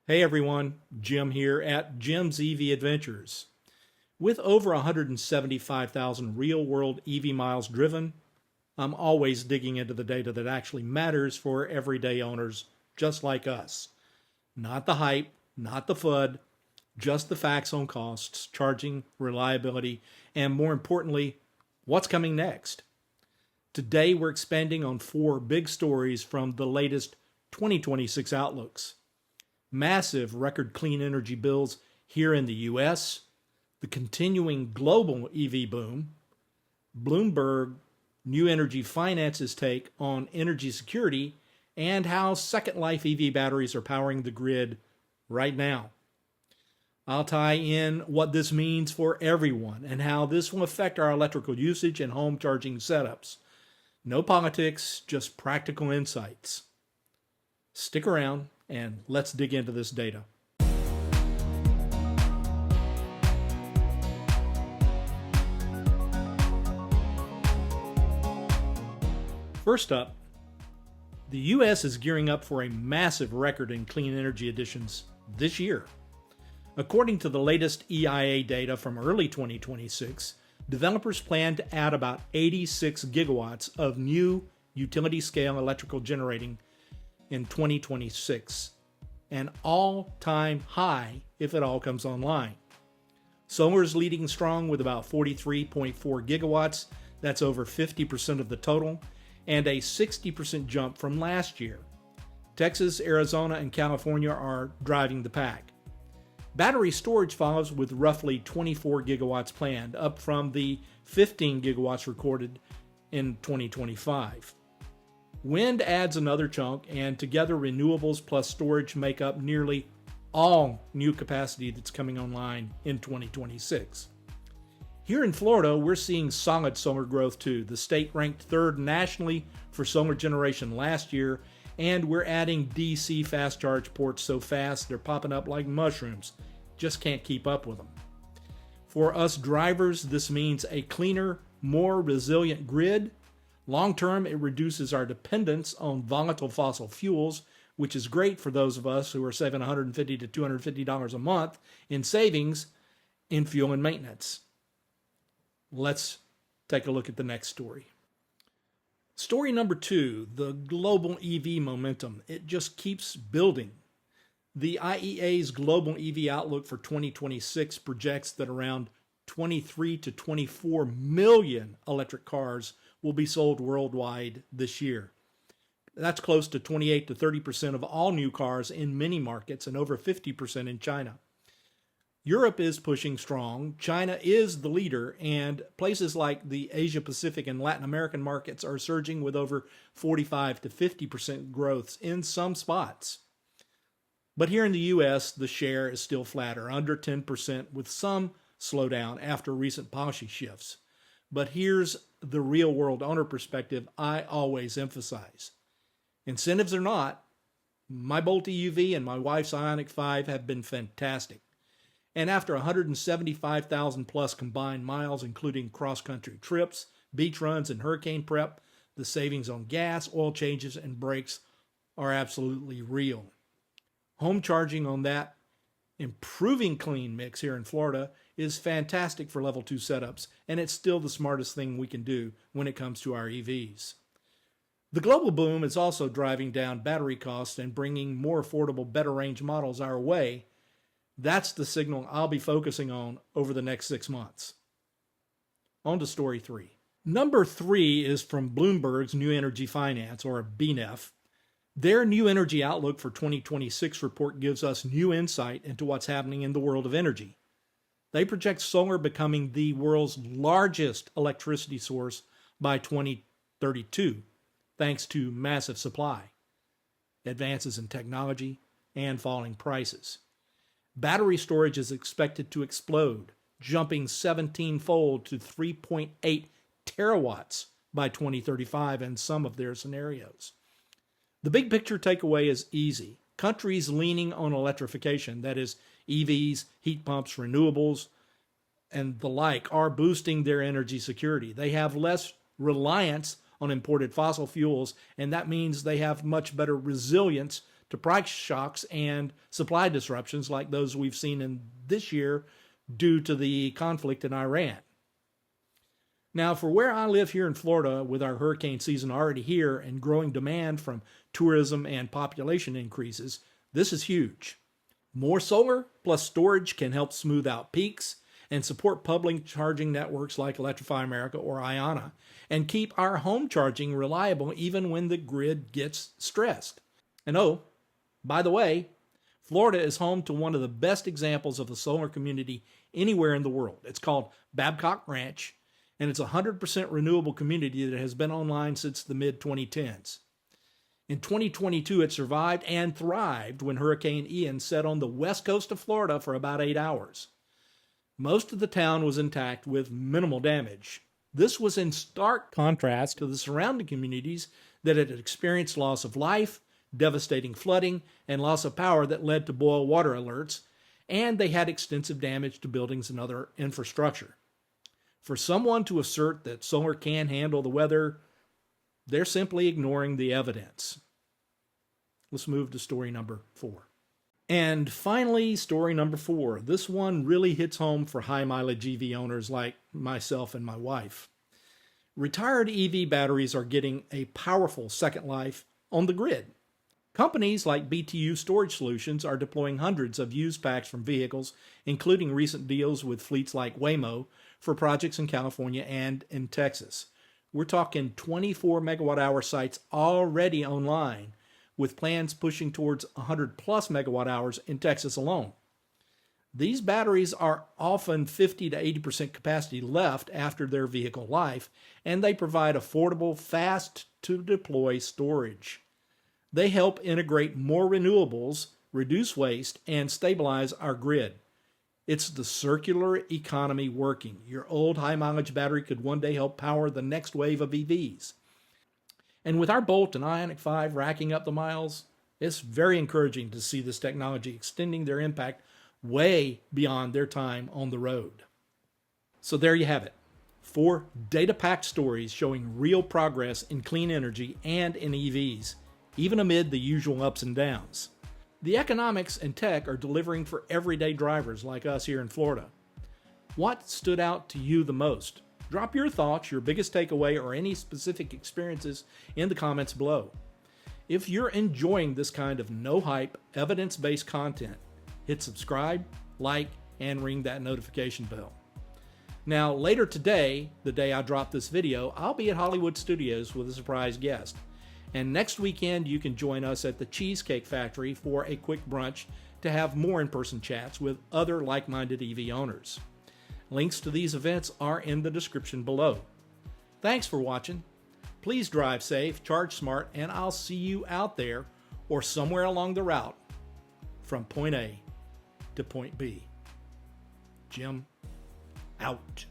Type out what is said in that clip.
Hey everyone, Jim here at Jim's EV Adventures. With over 175,000 real-world EV miles driven, I'm always digging into the data that actually matters for everyday owners just like us. Not the hype, not the FUD, just the facts on costs, charging, reliability, and more importantly, what's coming next. Today we're expanding on 4 big stories from the latest 2026 outlooks. Massive record clean energy bills here in the US, the continuing global EV boom, Bloomberg New Energy Finance's take on energy security, and how Second Life EV batteries are powering the grid right now. I'll tie in what this means for everyone and how this will affect our electrical usage and home charging setups. No politics, just practical insights. Stick around and let's dig into this data. First up, the U.S. is gearing up for a massive record in clean energy additions this year. According to the latest EIA data from early 2026, developers plan to add about 86 gigawatts of new utility-scale electrical generating in 2026, an all-time high if it all comes online. Solar is leading strong with about 43.4 gigawatts, that's over 50% of the total, and a 60% jump from last year. Texas, Arizona, and California are driving the pack. Battery storage follows with roughly 24 gigawatts planned, up from the 15 gigawatts recorded in 2025. Wind adds another chunk, and together renewables plus storage make up nearly all new capacity that's coming online in 2026. Here in Florida, we're seeing solid solar growth too. The state ranked third nationally for solar generation last year, and we're adding DC fast charge ports so fast they're popping up like mushrooms. Just can't keep up with them. For us drivers, this means a cleaner, more resilient grid. Long term, it reduces our dependence on volatile fossil fuels, which is great for those of us who are saving $150 to $250 a month in savings in fuel and maintenance. Let's take a look at the next story. Story number 2, the global EV momentum. It just keeps building. The IEA's global EV outlook for 2026 projects that around 23 to 24 million electric cars will be sold worldwide this year. That's close to 28 to 30% of all new cars in many markets and over 50% in China. Europe is pushing strong, China is the leader, and places like the Asia Pacific and Latin American markets are surging with over 45 to 50% growths in some spots. But here in the US, the share is still flatter, under 10%, with some slowdown after recent policy shifts. But here's the real-world owner perspective I always emphasize. Incentives or not, my Bolt EUV and my wife's Ioniq 5 have been fantastic. And after 175,000 plus combined miles, including cross-country trips, beach runs, and hurricane prep, the savings on gas, oil changes, and brakes are absolutely real. Home charging on that improving clean mix here in Florida is fantastic for level 2 setups, and it's still the smartest thing we can do when it comes to our EVs. The global boom is also driving down battery costs and bringing more affordable, better range models our way. That's the signal I'll be focusing on over the next 6 months. On to story 3. Number 3 is from Bloomberg's New Energy Finance, or BNEF. Their New Energy Outlook for 2026 report gives us new insight into what's happening in the world of energy. They project solar becoming the world's largest electricity source by 2032, thanks to massive supply, advances in technology, and falling prices. Battery storage is expected to explode, jumping 17-fold to 3.8 terawatts by 2035 in some of their scenarios. The big picture takeaway is easy. Countries leaning on electrification, that is EVs, heat pumps, renewables, and the like, are boosting their energy security. They have less reliance on imported fossil fuels, and that means they have much better resilience to price shocks and supply disruptions like those we've seen in this year due to the conflict in Iran. Now, for where I live here in Florida, with our hurricane season already here and growing demand from tourism and population increases, this is huge. More solar plus storage can help smooth out peaks and support public charging networks like Electrify America or IANA, and keep our home charging reliable even when the grid gets stressed. And oh, by the way, Florida is home to one of the best examples of a solar community anywhere in the world. It's called Babcock Ranch, and it's a 100% renewable community that has been online since the mid-2010s. In 2022, it survived and thrived when Hurricane Ian set on the west coast of Florida for about 8 hours. Most of the town was intact with minimal damage. This was in stark contrast to the surrounding communities that had experienced loss of life, devastating flooding, and loss of power that led to boil water alerts, and they had extensive damage to buildings and other infrastructure. For someone to assert that solar can handle the weather, they're simply ignoring the evidence. Let's move to story number 4. And finally, story number 4. This one really hits home for high mileage EV owners like myself and my wife. Retired EV batteries are getting a powerful second life on the grid. Companies like BTU Storage Solutions are deploying hundreds of used packs from vehicles, including recent deals with fleets like Waymo for projects in California and in Texas. We're talking 24 megawatt hour sites already online, with plans pushing towards 100 plus megawatt hours in Texas alone. These batteries are often 50 to 80% capacity left after their vehicle life, and they provide affordable, fast-to-deploy storage. They help integrate more renewables, reduce waste, and stabilize our grid. It's the circular economy working. Your old high-mileage battery could one day help power the next wave of EVs. And with our Bolt and Ioniq 5 racking up the miles, it's very encouraging to see this technology extending their impact way beyond their time on the road. So there you have it. 4 data-packed stories showing real progress in clean energy and in EVs, even amid the usual ups and downs. The economics and tech are delivering for everyday drivers like us here in Florida. What stood out to you the most? Drop your thoughts, your biggest takeaway, or any specific experiences in the comments below. If you're enjoying this kind of no-hype, evidence-based content, hit subscribe, like, and ring that notification bell. Now, later today, the day I drop this video, I'll be at Hollywood Studios with a surprise guest. And next weekend, you can join us at the Cheesecake Factory for a quick brunch to have more in-person chats with other like-minded EV owners. Links to these events are in the description below. Thanks for watching. Please drive safe, charge smart, and I'll see you out there or somewhere along the route from point A to point B. Jim, out.